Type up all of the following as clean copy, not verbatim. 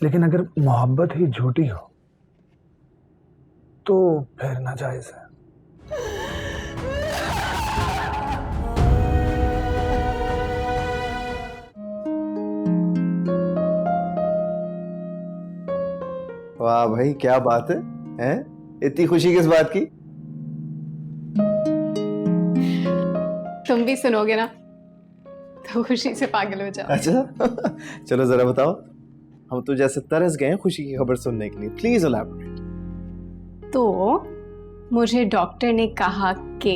लेकिन अगर मोहब्बत ही झूठी हो तो फिर नाजायज है। वाह भाई, क्या बात है? हैं? इतनी खुशी किस बात की? तुम भी सुनोगे ना तो खुशी से पागल हो जाओ। अच्छा चलो जरा बताओ, हम तो जैसे तरस गए हैं खुशी की खबर सुनने के लिए। Please elaborate. तो मुझे डॉक्टर ने कहा कि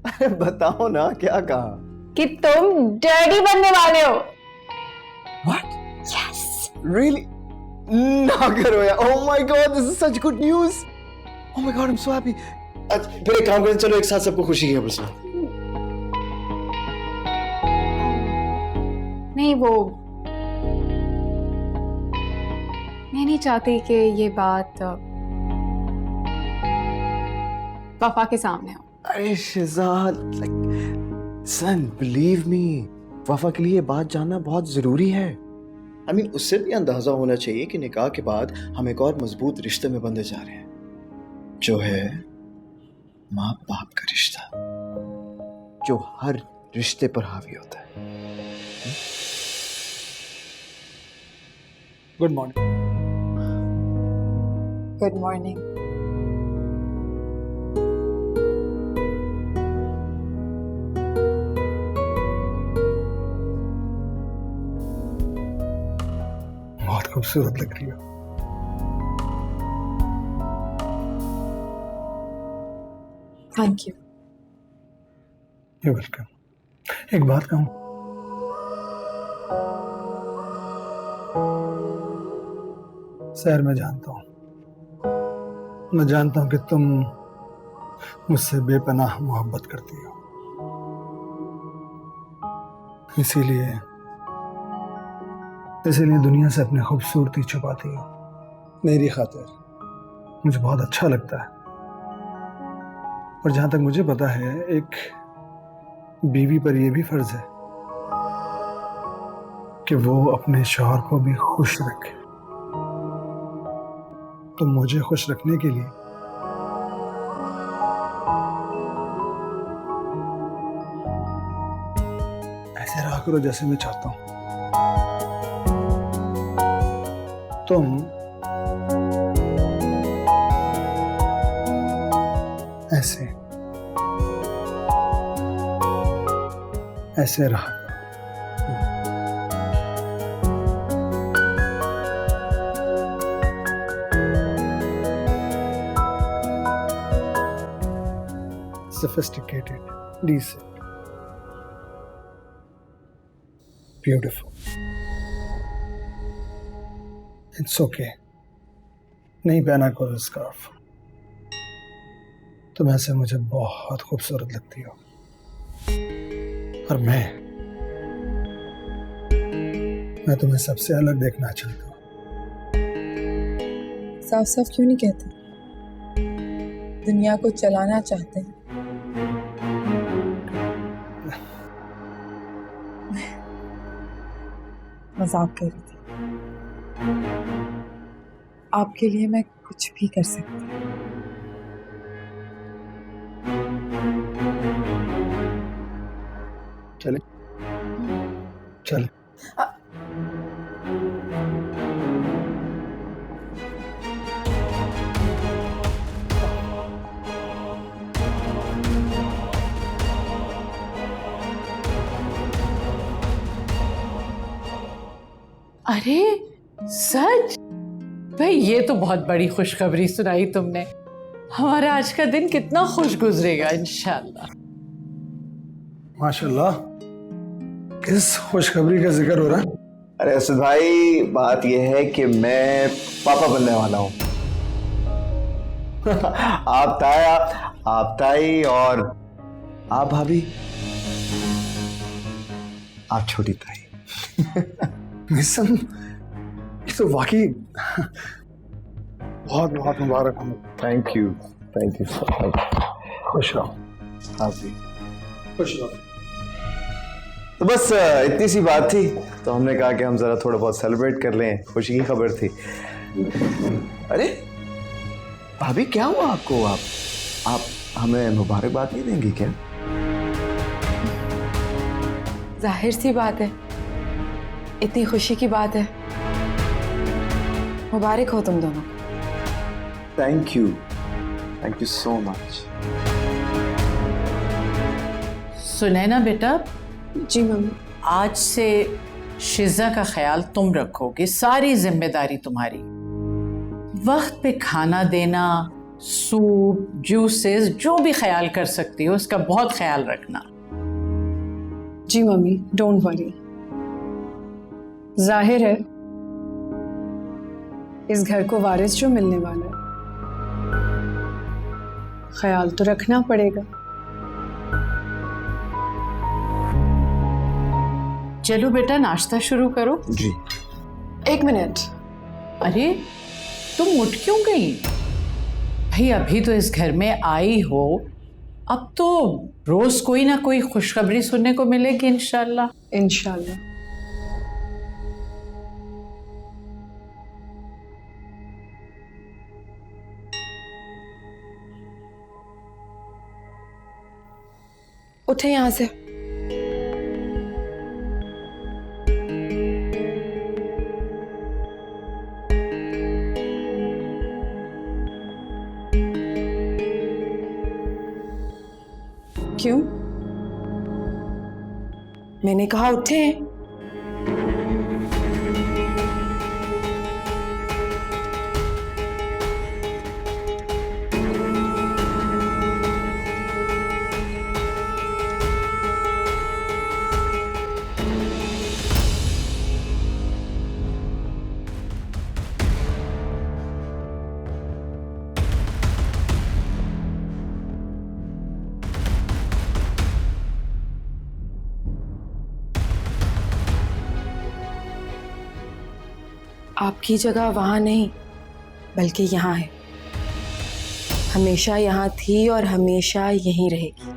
अरे बताओ ना, क्या कहा? कि तुम डैडी बनने वाले हो। What? यस। Really? ना करो यार। Oh my God, this is such good news. Oh my God, I'm so happy. अच्छा, फिर एक काम करें, चलो एक साथ सबको खुशी की खबर सुनाओ। नहीं, वो मैं नहीं चाहती कि ये बात वफा के सामने हो। अरे शिजाद, सन बिलीव मी, वफा के लिए बात जानना बहुत जरूरी है। I mean, उससे भी अंदाजा होना चाहिए कि निकाह के बाद हम एक और मजबूत रिश्ते में बंधे जा रहे हैं, जो है माँ बाप का रिश्ता, जो हर रिश्ते पर हावी होता है। Good morning. Good morning. बहुत खूबसूरत लग रही हो। Thank you. You welcome. एक बात कहूं, सैर, मैं जानता हूं कि तुम मुझसे बेपनाह मोहब्बत करती हो, इसीलिए दुनिया से अपनी खूबसूरती छुपाती हो मेरी खातिर। मुझे बहुत अच्छा लगता है, और जहां तक मुझे पता है एक बीवी पर यह भी फर्ज है कि वो अपने शौहर को भी खुश रखे। तो मुझे खुश रखने के लिए ऐसे रहा करो जैसे मैं चाहता हूं। तुम ऐसे रहा। Sophisticated, decent, beautiful. It's okay. नहीं पहना करो स्कार्फ। तुम ऐसे मुझे बहुत खूबसूरत लगती हो, और मैं तुम्हें सबसे अलग देखना चाहता हूँ। साफ साफ क्यों नहीं कहते? दुनिया को चलाना चाहते हैं। मजाक कर रही थी। आपके लिए मैं कुछ भी कर सकती हूँ। चले चले। अरे सच? भाई ये तो बहुत बड़ी खुशखबरी सुनाई तुमने। हमारा आज का दिन कितना खुश गुजरेगा इंशाल्लाह। माशाल्लाह, किस खुशखबरी का जिक्र हो रहा है? अरे असद भाई, बात यह है कि मैं पापा बनने वाला हूँ। आप ताई और आप भाभी, आप छोटी ताई। मिसन, ये तो वाकई बहुत बहुत मुबारक हो। Thank you so much. खुश रहो। आप भी खुश रहो। तो बस इतनी सी बात थी, तो हमने कहा कि हम जरा थोड़ा बहुत सेलिब्रेट कर लें, खुशी की खबर थी। अरे भाभी क्या हुआ आपको? आप हमें मुबारकबाद नहीं देंगी क्या? जाहिर सी बात है, इतनी खुशी की बात है। मुबारक हो तुम दोनों। Thank you so much. Sunaina बेटा, जी मम्मी। आज से शिजा का ख्याल तुम रखोगे, सारी जिम्मेदारी तुम्हारी। वक्त पे खाना देना, सूप, जूसेस, जो भी ख्याल कर सकती हो उसका बहुत ख्याल रखना। जी मम्मी, डोंट वरी। जाहिर है इस घर को वारिस जो मिलने वाला है, ख्याल तो रखना पड़ेगा। चलो बेटा नाश्ता शुरू करो। जी। एक मिनट, अरे तुम उठ क्यों गई? भाई अभी तो इस घर में आई हो, अब तो रोज कोई ना कोई खुशखबरी सुनने को मिलेगी इंशाल्लाह। इंशाल्लाह। उठे यहाँ से। क्यों? मैंने कहा उठे। आपकी जगह वहां नहीं, बल्कि यहाँ है। हमेशा यहाँ थी और हमेशा यहीं रहेगी।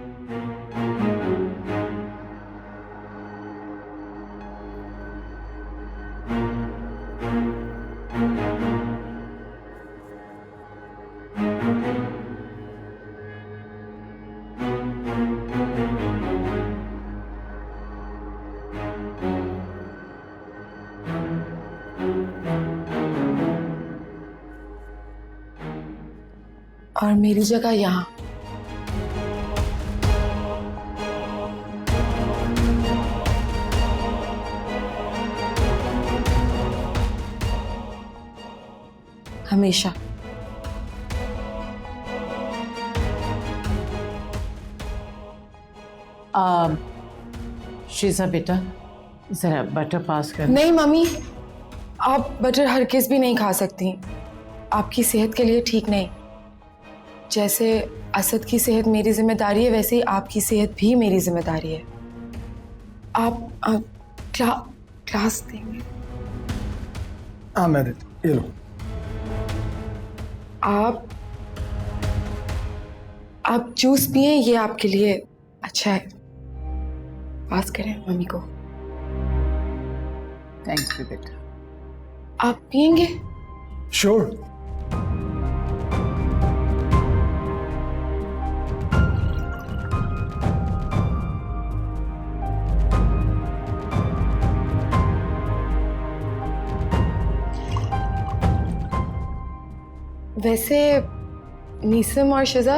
और मेरी जगह यहाँ। हमेशा। शीजा बेटा जरा बटर पास कर। नहीं मम्मी, आप बटर हरगिज़ भी नहीं खा सकती। आपकी सेहत के लिए ठीक नहीं। जैसे असद की सेहत मेरी जिम्मेदारी है, वैसे ही आपकी सेहत भी मेरी जिम्मेदारी है। आप क्लास देंगे? हाँ मैं देता हूँ, ये लो। आप जूस पिए, ये आपके लिए अच्छा है। पास करें मम्मी को। थैंक यू बेटा। आप पिएंगे? श्योर। वैसे नीसम और शिजा,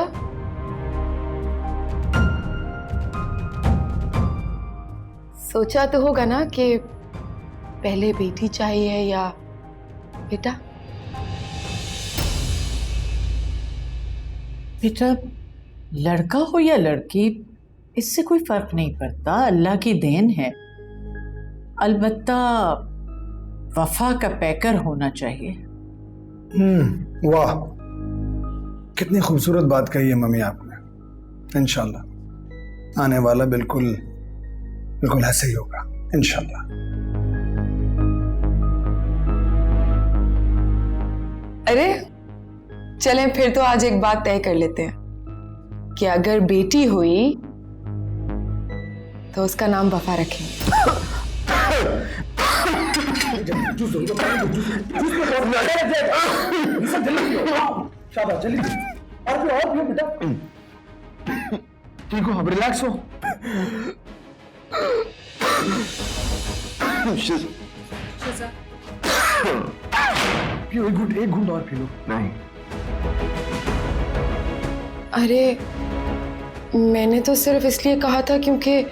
सोचा तो होगा ना कि पहले बेटी चाहिए या बेटा? बेटा लड़का हो या लड़की इससे कोई फर्क नहीं पड़ता, अल्लाह की देन है। अलबत्ता वफा का पैकर होना चाहिए। वाह, कितनी खूबसूरत बात कही है मम्मी आपने। इंशाल्लाह आने वाला बिल्कुल बिल्कुल ऐसे ही होगा इंशाल्लाह। अरे चलें फिर तो आज एक बात तय कर लेते हैं कि अगर बेटी हुई तो उसका नाम वफा रखेंगे। शाबाश, जल्दी और पियो बेटा। ठीक हो, अब रिलैक्स हो। पियो, एक घूंट और पी लो। नहीं, अरे मैंने तो सिर्फ इसलिए कहा था क्योंकि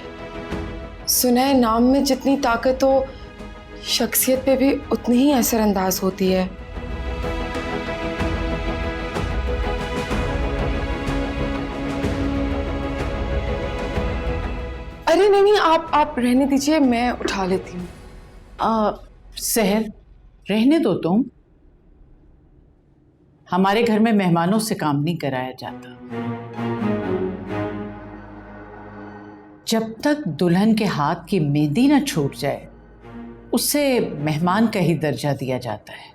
सुना है नाम में जितनी ताकत हो शख्सियत पे भी उतनी ही असरअंदाज होती है। अरे नहीं, आप रहने दीजिए, मैं उठा लेती हूँ। सहर, रहने दो तुम। हमारे घर में मेहमानों से काम नहीं कराया जाता। जब तक दुल्हन के हाथ की मेहंदी न छूट जाए उससे मेहमान का ही दर्जा दिया जाता है।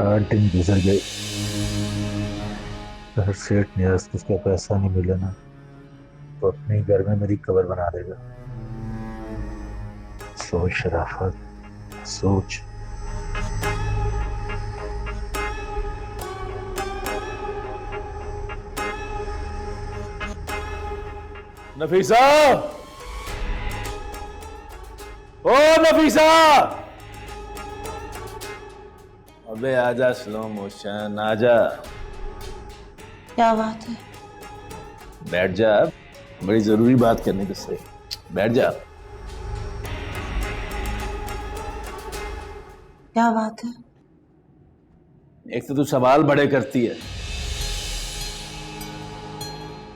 आठ दिन गुजर गए, अगर सेठ निरस्त उसका पैसा नहीं मिला ना तो अपने घर में मेरी कब्र बना देगा। सोच शराफत, सोच। नफीसा, ओ नफीसा, अबे आजा, स्लो मोशन, आजा। क्या बात है? बैठ जा, बड़ी जरूरी बात करनी तुझसे। बैठ जा। क्या बात है? एक तो तू सवाल बड़े करती है।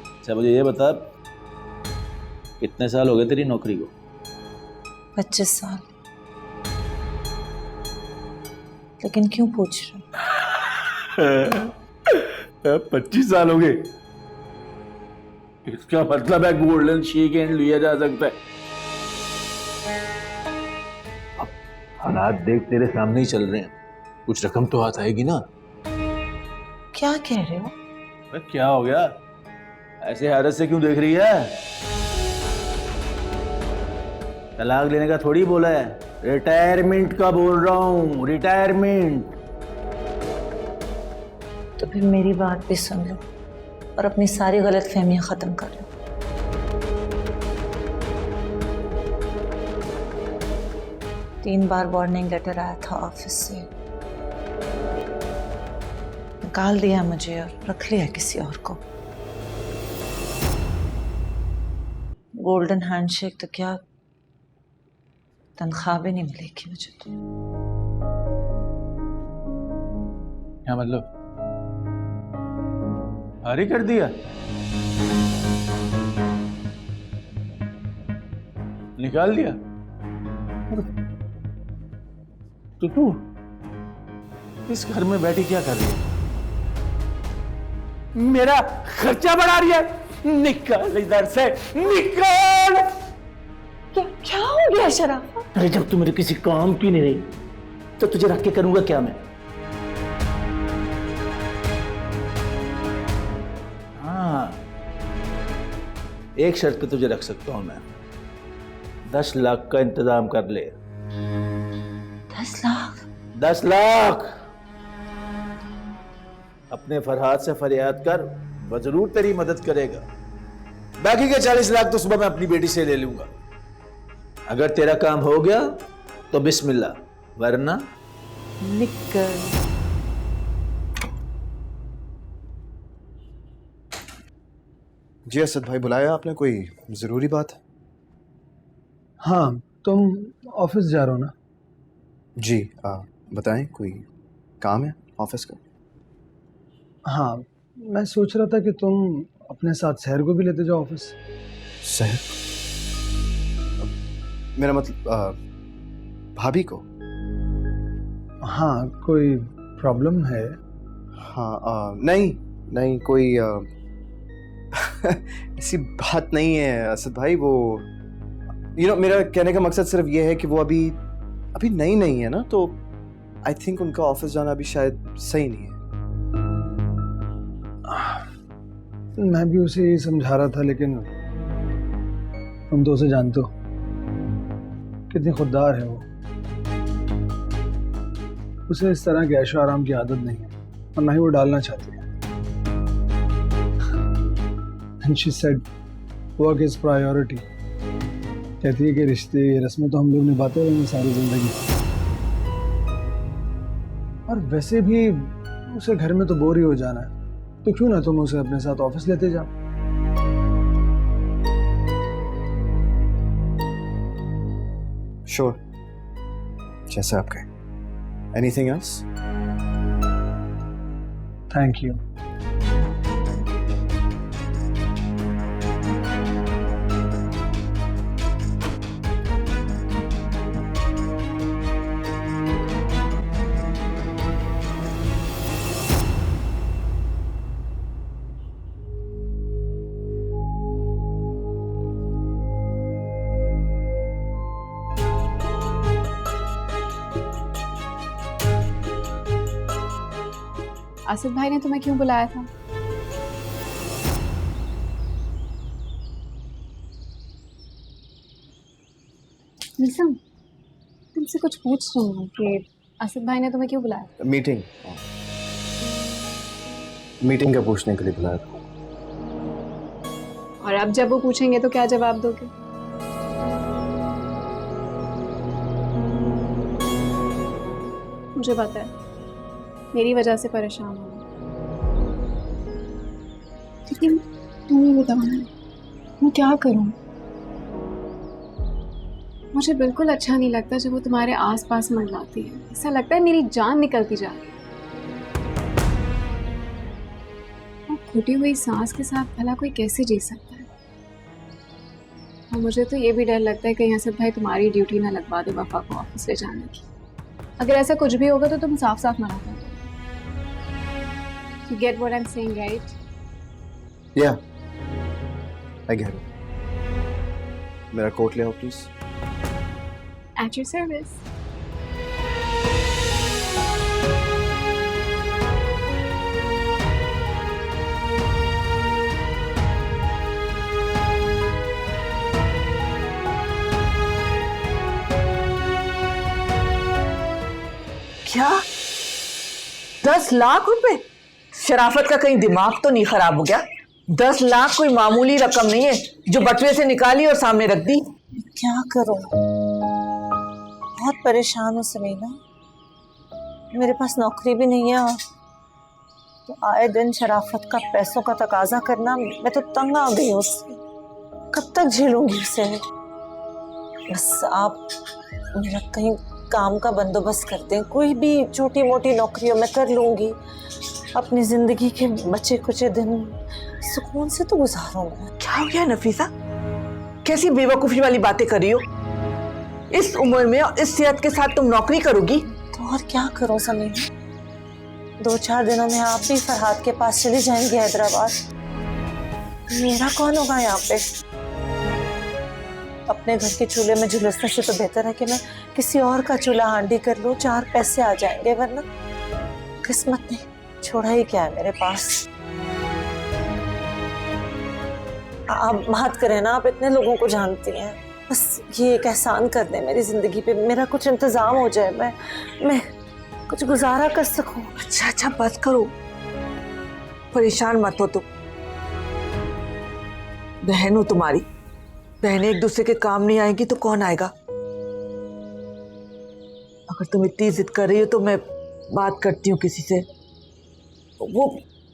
अच्छा मुझे ये बता, कितने साल हो गए तेरी नौकरी को? 25 साल। लेकिन क्यों पूछ रहे? 25 साल हो गए? इसका मतलब है गोल्डन शेक हैंड लिया जा सकता है। अब हालात देख तेरे सामने ही चल रहे हैं, कुछ रकम तो हाथ आएगी ना। क्या कह रहे हो? अरे क्या हो गया, ऐसे हैरत से क्यों देख रही है? तलाक लेने का थोड़ी बोला है, रिटायरमेंट का बोल रहा हूं, रिटायरमेंट। तो फिर मेरी बात भी सुन लो और अपनी सारी गलतफहमियां खत्म कर लो। तीन बार वार्निंग लेटर आया था ऑफिस से, निकाल दिया मुझे और रख लिया किसी और को। गोल्डन हैंडशेक तो क्या, तनख्वाह भी नहीं मिलेगी मुझे तो। क्या मतलब, हारी कर दिया? निकाल दिया? तो तू इस घर में बैठी क्या कर रही है? मेरा खर्चा बढ़ा रही है? निकाल इधर से, निकाल। क्या हो गया शराफत? अरे जब तू मेरे किसी काम की नहीं रही तो तुझे रख के करूंगा क्या मैं? हाँ, एक शर्त पे तुझे रख सकता हूं मैं। 10 लाख का इंतजाम कर ले। 10 लाख? 10 लाख। अपने फरहाद से फरियाद कर, वो जरूर तेरी मदद करेगा। बाकी के 40 लाख तो सुबह मैं अपनी बेटी से ले लूंगा। अगर तेरा काम हो गया तो बिस्मिल्लाह, वरना निकल। जी असद भाई, बुलाया आपने? कोई जरूरी बात है? हाँ, तुम ऑफिस जा रहे हो ना? जी बताएं, कोई काम है ऑफिस का? हाँ, मैं सोच रहा था कि तुम अपने साथ सहर को भी लेते जाओ ऑफिस। सहर? मेरा मतलब भाभी को? हाँ, कोई प्रॉब्लम है? हाँ नहीं कोई ऐसी बात नहीं है असद भाई। वो मेरा कहने का मकसद सिर्फ ये है कि वो अभी नई नहीं है ना, तो आई थिंक उनका ऑफिस जाना अभी शायद सही नहीं है। मैं भी उसे ही समझा रहा था, लेकिन तुम तो उसे जानते हो कितनी खुददार है वो। उसे इस तरह के ऐशो आराम की आदत नहीं है और ना ही वो डालना चाहती है। And she said, work is priority। कहती है कि रिश्ते रस्में तो हम लोग निभाते रहेंगे सारी जिंदगी, और वैसे भी उसे घर में तो बोर ही हो जाना है, तो क्यों ना तुम उसे अपने साथ ऑफिस लेते जाओ। श्योर, जैसे आप कहें। Anything else? Thank you. Asad भाई ने तुम्हें क्यों बुलाया था? निसम, तुमसे कुछ पूछ रही हूँ कि असद भाई ने तुम्हें क्यों बुलाया? मीटिंग का पूछने के लिए बुलाया था। और अब जब वो पूछेंगे तो क्या जवाब दोगे? मुझे पता है मेरी वजह से परेशान हो, लेकिन तुम ही बताओ ना, मैं क्या करूं? मुझे बिल्कुल अच्छा नहीं लगता जब वो तुम्हारे आसपास मंडलाती है। ऐसा लगता है मेरी जान निकलती जा रही है। और घुटी हुई सांस के साथ भला कोई कैसे जी सकता है? और मुझे तो ये भी डर लगता है कहीं असद भाई तुम्हारी ड्यूटी ना लगवा दे वफा को ऑफिस ले जाने की। अगर ऐसा कुछ भी होगा तो तुम साफ साफ मना कर दो। You get what I'm saying, right? Yeah, I get it. मेरा कोट ले आओ प्लीज। At your service. क्या 10 लाख रुपए? शराफत का कहीं दिमाग तो नहीं खराब हो गया? 10 लाख कोई मामूली रकम नहीं है जो बटुए से निकाली और सामने रख दी। क्या करूं, बहुत परेशान हूँ समीना। मेरे पास नौकरी भी नहीं है और तो आए दिन शराफत का पैसों का तकाजा करना, मैं तो तंग आ गई हूँ उससे। कब तक झेलूंगी उसे? बस आप मेरा कहीं काम का बंदोबस्त कर दें, कोई भी छोटी मोटी नौकरियों में कर लूंगी। अपनी जिंदगी के बचे कुचे दिन सुकून से तो गुजारूंगा। क्या हो गया नफीसा? कैसी बेवकूफी वाली बातें कर रही हो? इस उम्र में और इस सेहत के साथ तुम नौकरी करोगी? तो और क्या करूं समीना? 2-4 दिनों में आप भी फरहाद के पास चली जाएंगे हैदराबाद। मेरा कौन होगा यहाँ पे? अपने घर के चूल्हे में झुलसने से तो बेहतर है कि मैं किसी और का चूल्हा हांडी कर लूं, 4 पैसे आ जाएंगे। वरना किस्मत ने छोड़ा ही क्या है मेरे पास। आप बात करें ना, आप इतने लोगों को जानती हैं, बस ये एक एहसान कर दें मेरी जिंदगी पे, मेरा कुछ इंतजाम हो जाए, मैं कुछ गुजारा कर सकूं। अच्छा बस करो, परेशान मत हो तुम। बहन हो तुम्हारी, बहनें एक दूसरे के काम नहीं आएंगी तो कौन आएगा? अगर तुम इतनी जिद कर रही हो तो मैं बात करती हूँ किसी से। वो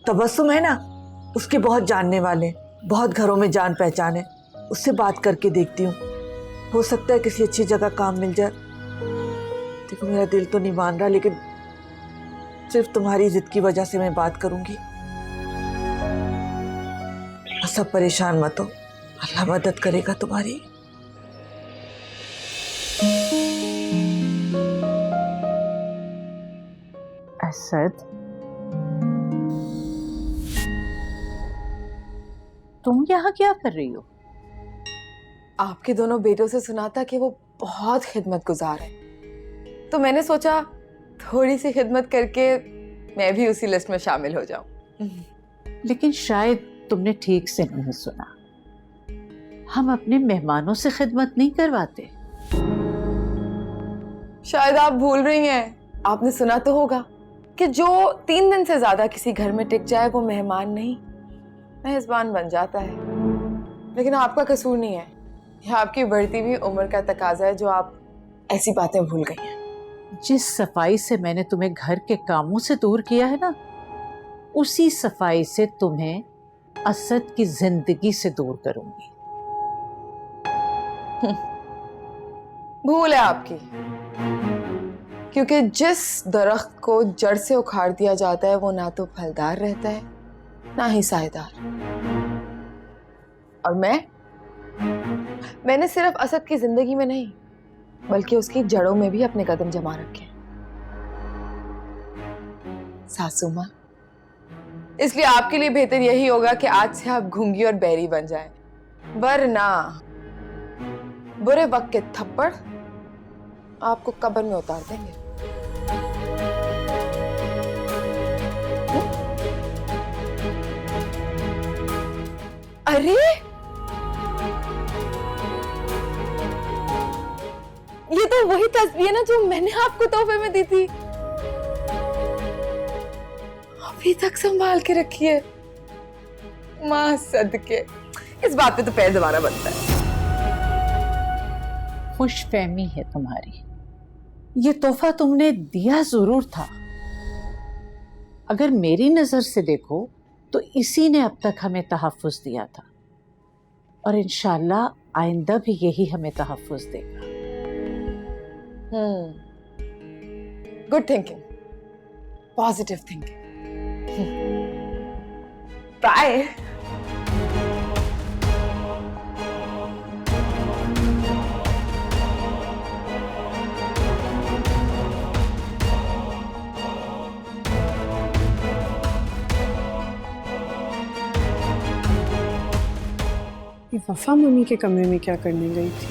तबस्सुम है ना, उसके बहुत जानने वाले, बहुत घरों में जान पहचान है, उससे बात करके देखती हूँ। हो सकता है किसी अच्छी जगह काम मिल जाए। देखो मेरा दिल तो नहीं मान रहा, लेकिन सिर्फ तुम्हारी जिद की वजह से मैं बात करूंगी। सब परेशान मत हो, अल्लाह मदद करेगा तुम्हारी। असद, तुम यहाँ क्या कर रही हो? आपके दोनों बेटों से सुना था कि वो बहुत खिदमतगुजार है, तो मैंने सोचा थोड़ी सी खिदमत करके मैं भी उसी लिस्ट में शामिल हो जाऊं। लेकिन शायद तुमने ठीक से नहीं सुना। हम अपने मेहमानों से खिदमत नहीं करवाते। शायद आप भूल रही हैं, आपने सुना तो होगा कि जो 3 दिन से ज्यादा किसी घर में टिक जाए वो मेहमान नहीं मेहजबान बन जाता है। लेकिन आपका कसूर नहीं है, यह आपकी बढ़ती हुई उम्र का तकाजा है जो आप ऐसी बातें भूल गई हैं। जिस सफाई से मैंने तुम्हें घर के कामों से दूर किया है ना, उसी सफाई से तुम्हें असद की जिंदगी से दूर करूंगी। भूल है आपकी, क्योंकि जिस दरख्त को जड़ से उखाड़ दिया जाता है वो ना तो फलदार रहता है ना ही सायेदार। और मैंने सिर्फ असद की जिंदगी में नहीं बल्कि उसकी जड़ों में भी अपने कदम जमा रखे हैं सासू माँ। इसलिए आपके लिए बेहतर यही होगा कि आज से आप घूंगी और बैरी बन जाएं, वरना बुरे वक्त के थप्पड़ आपको कब्र में उतार देंगे। अरे ये तो वही तस्वीर है ना जो मैंने आपको तोहफे में दी थी, अभी तक संभाल के रखी है। मां सदके, इस बात पे तो पैर दोबारा बनता है। खुशफहमी है तुम्हारी। ये तोहफा तुमने दिया जरूर था, अगर मेरी नजर से देखो तो इसी ने अब तक हमें तहफ्फुज दिया था, और इंशाल्लाह आइंदा भी यही हमें तहफ्फुज देगा। Good thinking, positive thinking. Bye. ये वफा मम्मी के कमरे में क्या करने गई थी?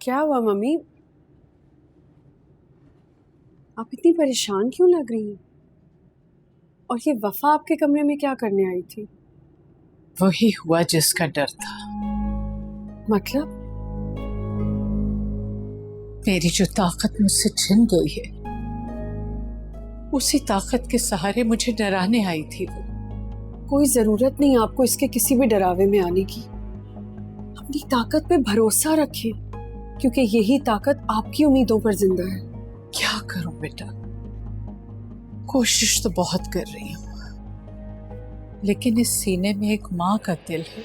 क्या हुआ मम्मी? आप इतनी परेशान क्यों लग रही हैं? और ये वफा आपके कमरे में क्या करने आई थी? वही हुआ जिसका डर था। मतलब? मेरी जो ताकत मुझसे छिन गई है, उसी ताकत के सहारे मुझे डराने आई थी वो। कोई जरूरत नहीं आपको इसके किसी भी डरावे में आने की। अपनी ताकत पे भरोसा रखें, क्योंकि यही ताकत आपकी उम्मीदों पर जिंदा है। क्या करूं बेटा, कोशिश तो बहुत कर रही हूं, लेकिन इस सीने में एक माँ का दिल है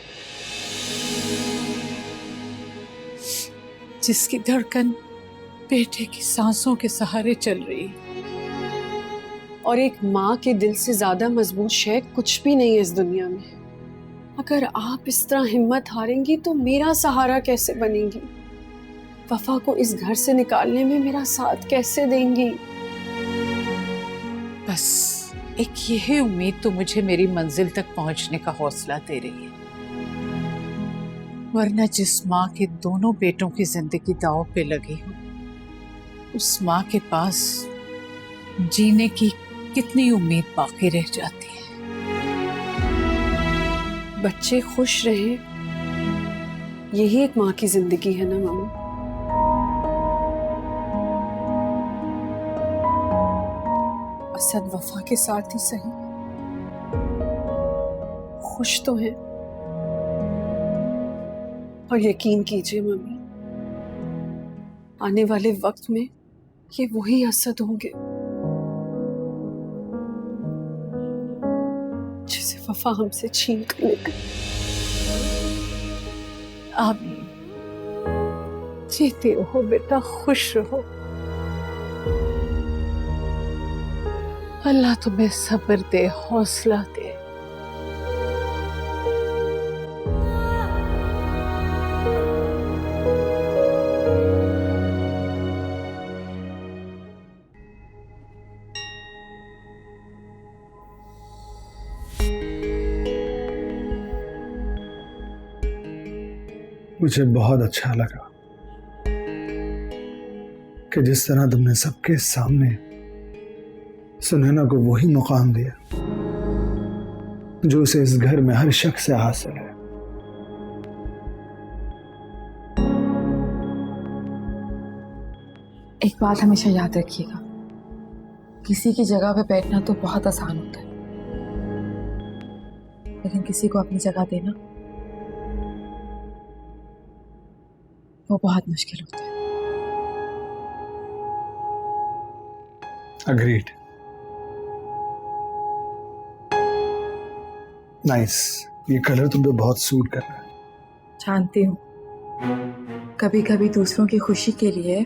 जिसकी धड़कन बेटे की सांसों के सहारे चल रही है। और एक माँ के दिल से ज्यादा मजबूत शय कुछ भी नहीं है इस दुनिया में। अगर आप इस तरह हिम्मत हारेंगी तो मेरा सहारा कैसे बनेंगी? वफा को इस घर से निकालने में मेरा साथ कैसे देंगी? बस एक यही उम्मीद तो मुझे मेरी मंजिल तक पहुंचने का हौसला दे रही है, वरना जिस माँ के दोनों बेटों की जिंदगी दांव पे लगी हो, उस माँ के पास जीने की कितनी उम्मीद बाकी रह जाती है। बच्चे खुश रहे, यही एक माँ की जिंदगी है ना मम्मी। असद वफा के साथ ही सही, खुश तो है। और यकीन कीजिए मम्मी, आने वाले वक्त में ये वही असद होंगे जिसे वफा हमसे छीन कर ले गई। आमीन। जीते रहो बेटा, खुश रहो। अल्लाह तुम्हें सब्र दे, हौसला दे। मुझे बहुत अच्छा लगा कि जिस तरह तुमने सबके सामने सुनैना को वही मुकाम दिया जो उसे इस घर में हर शख्स से हासिल है। एक बात हमेशा याद रखिएगा, किसी की जगह पे बैठना तो बहुत आसान होता है, लेकिन किसी को अपनी जगह देना वो बहुत मुश्किल होता है। अग्रीड। नाइस, ये कलर तुम पे बहुत सूट कर रहा है। जानती हूँ, कभी कभी दूसरों की खुशी के लिए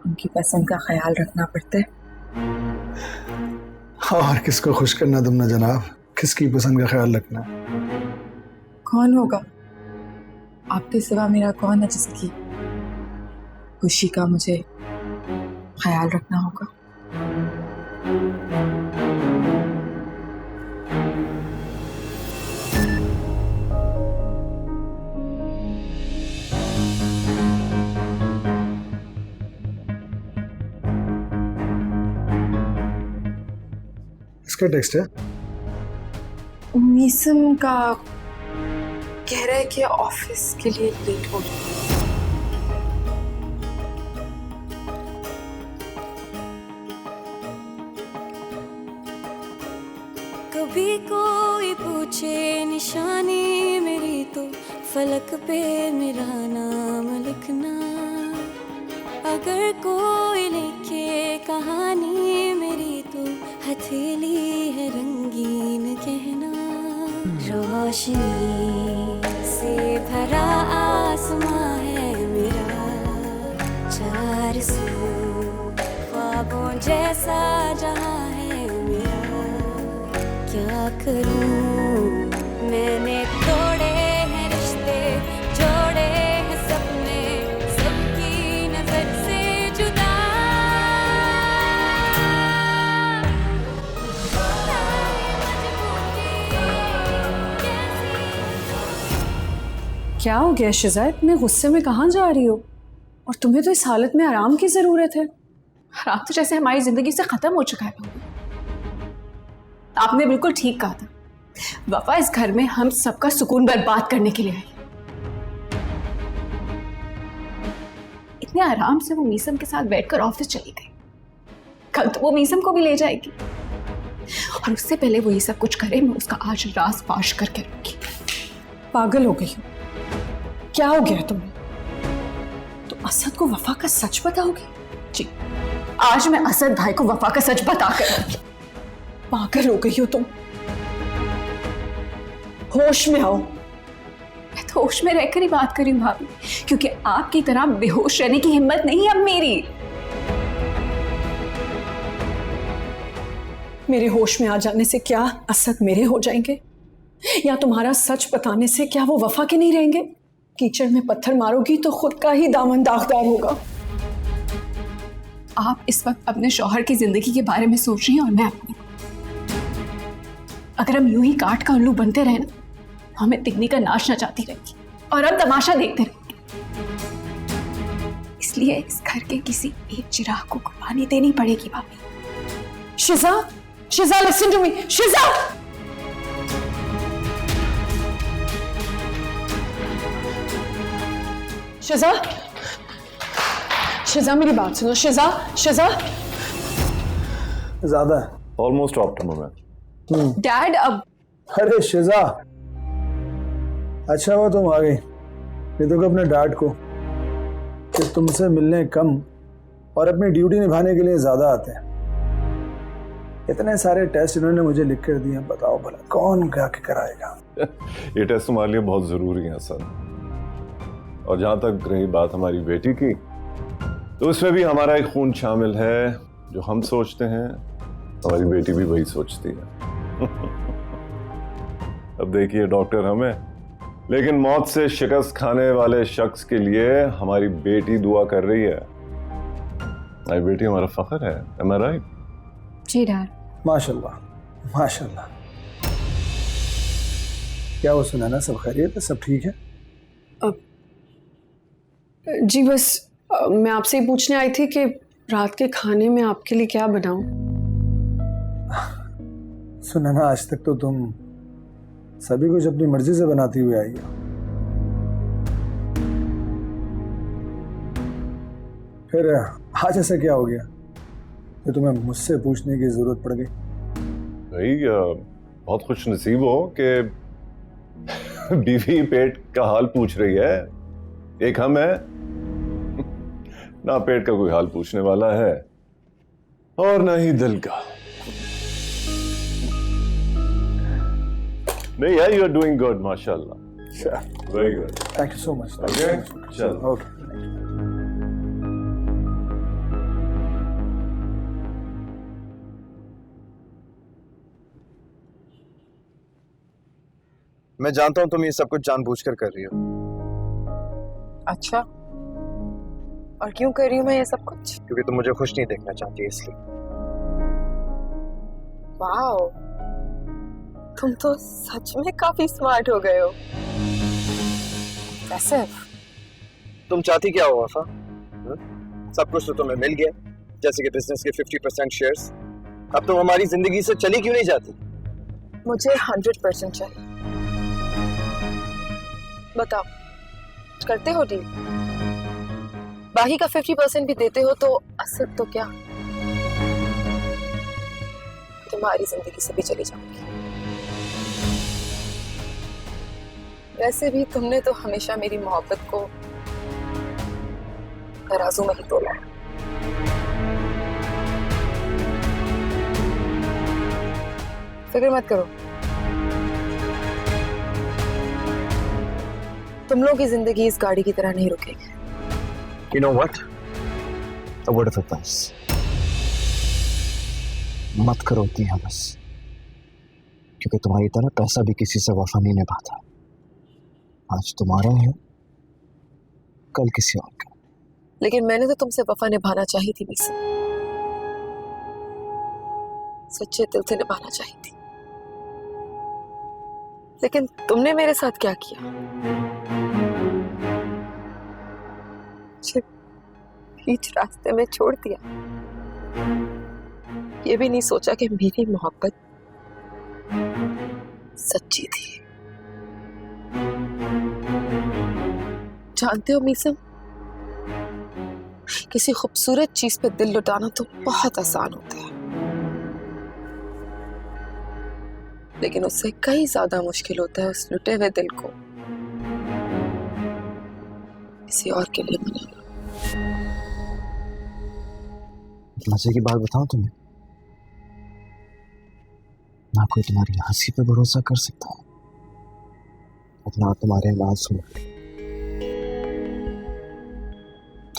उनकी पसंद का ख्याल रखना पड़ता है। और किसको खुश करना तुमने जनाब, किसकी पसंद का ख्याल रखना? कौन होगा आपके सिवा, मेरा कौन है जिसकी खुशी का मुझे ख्याल रखना होगा। इसका टेक्स्ट है मीसम का, कह रहा है कि ऑफिस के लिए लेट हो गया। कभी कोई पूछे निशानी मेरी तो फलक पे मेरा नाम लिखना, अगर कोई लिखे कहानी मेरी तो हथेली है रंगीन कहना। रोशनी से भरा आसमां है मेरा, चार सू ख्वाबों जैसा जहां है मेरा। क्या करूं मैंने तोड़े हैं रिश्ते, जोड़े हैं सपने, सबकी नजर से जुदा। क्या हो गया शिजा, इतने गुस्से में कहाँ जा रही हो? और तुम्हें तो इस हालत में आराम की जरूरत है। आराम तो जैसे हमारी जिंदगी से खत्म हो चुका है। आपने बिल्कुल ठीक कहा था, वफा इस घर में हम सबका सुकून बर्बाद करने के लिए आई। इतने आराम से वो मीसम के साथ बैठकर ऑफिस चली गई, कल तो वो मीसम को भी ले जाएगी, और उससे पहले वो ये सब कुछ करे मैं उसका आज राज फाश करके रखी। पागल हो गई हो? क्या हो गया तुम्हें? तो असद को वफा का सच बताओगी? जी, आज मैं असद भाई को वफा का सच बता कर रखी। पागल हो गई हो तुम, होश में आओ। मैं तो होश में रहकर ही बात कर रही हूँ भाभी, क्योंकि आपकी तरह बेहोश रहने की हिम्मत नहीं है अब मेरी। मेरे होश में आ जाने से क्या असद मेरे हो जाएंगे, या तुम्हारा सच बताने से क्या वो वफा के नहीं रहेंगे? कीचड़ में पत्थर मारोगी तो खुद का ही दामन दागदार होगा। आप इस वक्त अपने शौहर की जिंदगी के बारे में सोच रही हैं और मैं अपनी। अगर हम यूं ही काट का उल्लू बनते रहे ना, हमें तिगनी का नाच नचाती रहेगी और हम तमाशा देखते रहेंगे। इसलिए इस घर के किसी एक चिराग को कुर्बानी देनी पड़ेगी भाभी। शिजा, शिजा लिसन टू मी, शिजा। शिजा, शिजा मेरी बात सुनो। शिजा, शिजा। ज्यादा है। ऑलमोस्ट ऑप्टिमम है। डैड अब। अरे शिजा, अच्छा हुआ तुम आ गई, ये तो अपने डैड को कि तुमसे मिलने कम और अपनी ड्यूटी निभाने के लिए ज्यादा आते हैं। इतने सारे टेस्ट इन्होंने मुझे लिख कर दिए, बताओ भला कौन क्या कराएगा? ये टेस्ट हमारे लिए बहुत जरूरी है सर। और जहां तक रही बात हमारी बेटी की, तो उसमें भी हमारा एक खून शामिल है। जो हम सोचते हैं हमारी बेटी भी वही सोचती है। अब देखिए डॉक्टर हमें, लेकिन मौत से शिकस्त खाने वाले शख्स के लिए हमारी बेटी दुआ कर रही है। हमारी बेटी हमारा फख्र है। Am I right? जी डैड। माशाल्लाह, माशाल्लाह। क्या वो सुना ना, सब खैरियत है, सब ठीक है? जी बस मैं आपसे ही पूछने आई थी कि रात के खाने में आपके लिए क्या बनाऊं? सुना ना, आज तक तो तुम सभी कुछ अपनी मर्जी से बनाती हुई आई हो, फिर आज ऐसा क्या हो गया कि तुम्हें मुझसे पूछने की जरूरत पड़ गई? भाई बहुत खुश नसीब हो कि बीवी पेट का हाल पूछ रही है। एक हम है ना पेट का कोई हाल पूछने वाला है और ना ही दिल का। नहीं यार, यू आर डूइंग गुड, माशाल्लाह, very good, thank you so much. Okay चलो। ओके, मैं जानता हूं तुम ये सब कुछ जानबूझकर कर रही हो। अच्छा, और क्यों कर रही हूँ मैं ये सब कुछ? क्योंकि तुम मुझे खुश नहीं देखना चाहती, इसलिए। वाओ, तुम तो सच में काफी स्मार्ट हो गए हो। कैसे? तुम चाहती क्या हो वफा? सब कुछ तो तुम्हें मिल गया, जैसे कि बिजनेस के 50% शेयर्स। अब तुम हमारी जिंदगी से चली क्यों नहीं जाती? मुझे 100% चाहिए। बताओ, करते हो डील? बाकी का 50% भी देते हो तो असद तो क्या, तुम्हारी जिंदगी से भी चली जाऊंगी। वैसे भी तुमने तो हमेशा मेरी मोहब्बत को तराजू में ही तोला है। फिक्र मत करो, तुम लोगों की जिंदगी इस गाड़ी की तरह नहीं रुकेगी। You know what? A word of advice. मत करो इतनी हवस, क्योंकि तुम्हारी तरह पैसा भी किसी से वफा नहीं निभाता। आज तुम्हारा है, कल किसी और का। लेकिन मैंने तो तुमसे वफा निभाना चाही थी मीसा, सच्चे दिल से निभाना चाही थी। लेकिन तुमने मेरे साथ क्या किया? मुझे बीच रास्ते में छोड़ दिया। ये भी नहीं सोचा कि मेरी मोहब्बत सच्ची थी। जानते हो मीसम, किसी खूबसूरत चीज पे दिल लुटाना तो बहुत आसान होता है, लेकिन उससे कई ज्यादा मुश्किल होता है उस लुटे हुए दिल को किसी और के लिए मनाना। मजे की बात बताऊं तुम्हें, ना कोई तुम्हारी हंसी पे भरोसा कर सकता है और ना तुम्हारे आवाज सुन।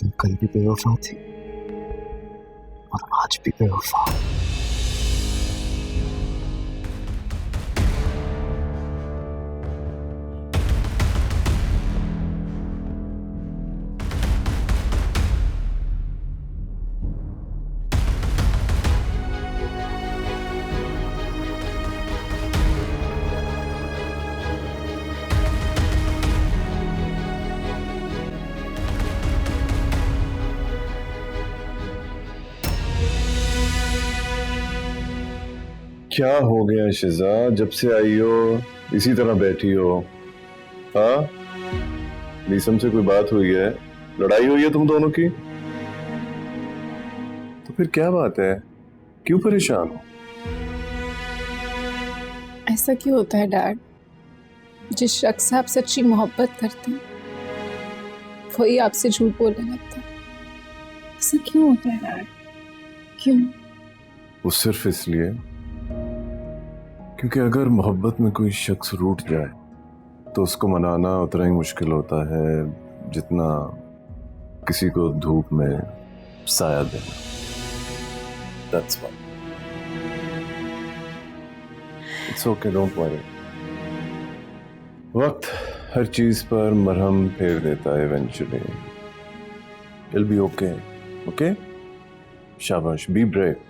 तुम कल भी बेवफा थी और आज भी बेवफा। क्या हो गया शिजा, जब से आई हो इसी तरह बैठी हो? हाँ, मीसम से कोई बात हुई है? लड़ाई हुई है तुम दोनों की? तो फिर क्या बात है, क्यों परेशान हो? ऐसा क्यों होता है डैड? जिस शख्स से आप सच्ची मोहब्बत करते हैं वही आपसे झूठ बोलने लगता है। ऐसा क्यों होता है डैड? क्यों? वो सिर्फ इसलिए क्योंकि अगर मोहब्बत में कोई शख्स रूठ जाए तो उसको मनाना उतना ही मुश्किल होता है जितना किसी को धूप में साया देना। That's why. It's okay, don't worry. वक्त हर चीज पर मरहम फेर देता है eventually. It'll be okay. Okay? शाबाश, be brave.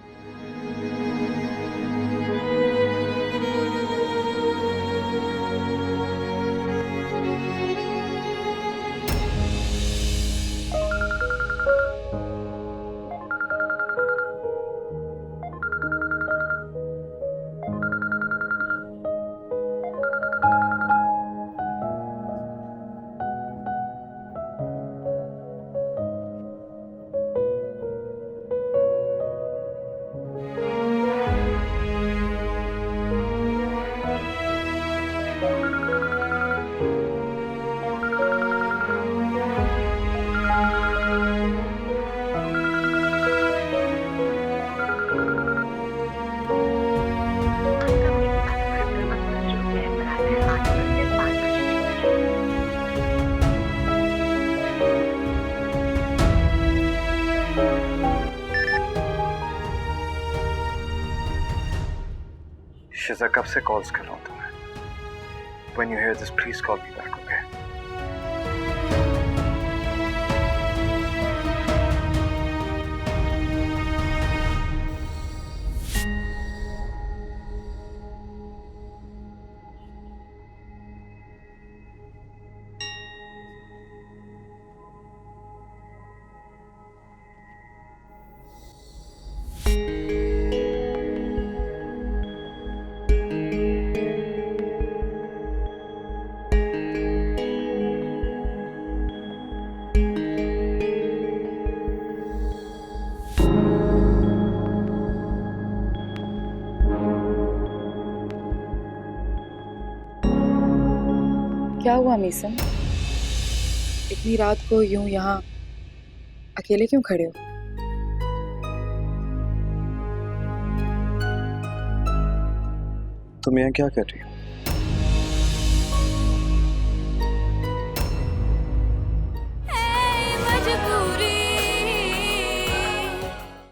शिजा कब से कॉल्स कर रहा हूँ तुम्हें। When you hear this, please call me back, okay? क्या हुआ मीसन? इतनी रात को यूं यहाँ अकेले क्यों खड़े हो? तुम यहाँ क्या कर रही हो?